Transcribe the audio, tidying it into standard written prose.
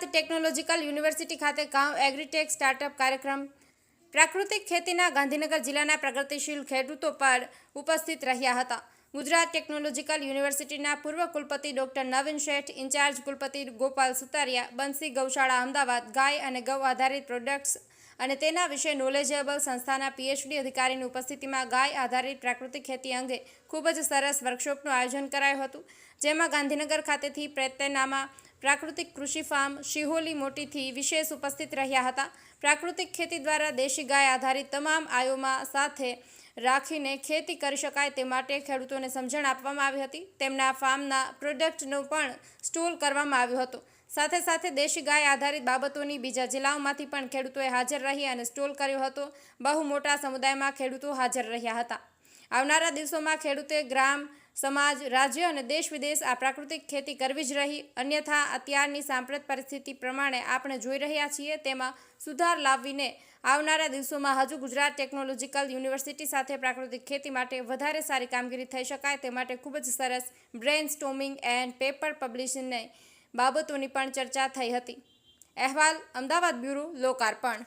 Gujarat technological university ખાતે ગાંવ agritech startup કાર્યક્રમ પ્રાકૃતિક ખેતીના ગાંધીનગર જિલ્લાના પ્રગતિશીલ ખેડૂતો પર ઉપસ્થિત રહ્યા હતા। ગુજરાત ટેકનોલોજીકલ યુનિવર્સિટીના પૂર્વ કુલપતિ ડોક્ટર નવીન શેઠ, ઇન્ચાર્જ કુલપતિ ગોપાલ સુતારિયા, બંસી ગૌશાળા અમદાવાદ, ગાય અને ગૌ આધારિત પ્રોડક્ટ્સ અને તેના વિશે નોલેજેબલ સંસ્થાના પીએચડી અધિકારીની ઉપસ્થિતિમાં ગાય આધારિત પ્રાકૃતિક ખેતી અંગે ખૂબ જ સરસ વર્કશોપનું આયોજન કરાયું હતું, જેમાં ગાંધીનગર ખાતેથી પ્રેતેનામા પ્રાકૃતિક કૃષિ ફાર્મ શિહોલી મોટીથી વિશેષ ઉપસ્થિત રહ્યા હતા। પ્રાકૃતિક ખેતી દ્વારા દેશી ગાય આધારિત તમામ આયોમાં સાથે રાખીને ખેતી કરી શકાય તે માટે ખેડૂતોને સમજણ આપવામાં આવી હતી। તેમના ફાર્મના પ્રોડક્ટનો પણ સ્ટોલ કરવામાં આવ્યો હતો। સાથે સાથે દેશી ગાય આધારિત બાબતોની બીજા જિલ્લાઓમાંથી પણ ખેડૂતોએ હાજર રહી અને સ્ટોલ કર્યો હતો। બહુ મોટા સમુદાયમાં ખેડૂતો હાજર રહ્યા હતા। આવનારા દિવસોમાં ખેડૂતે ગ્રામ, સમાજ, રાજ્ય અને દેશ વિદેશ આ પ્રાકૃતિક ખેતી કરવી જ રહી, અન્યથા અત્યારની સાંપ્રત પરિસ્થિતિ પ્રમાણે આપણે જોઈ રહ્યા છીએ તેમાં સુધાર લાવીને આવનારા દિવસોમાં હજુ ગુજરાત ટેકનોલોજીકલ યુનિવર્સિટી સાથે પ્રાકૃતિક ખેતી માટે વધારે સારી કામગીરી થઈ શકાય તે માટે ખૂબ જ સરસ બ્રેન સ્ટોર્મિંગ એન્ડ પેપર પબ્લિશિંગની બાબતોની પણ ચર્ચા થઈ હતી। અહેવાલ અમદાવાદ બ્યુરો, લોકાર્પણ।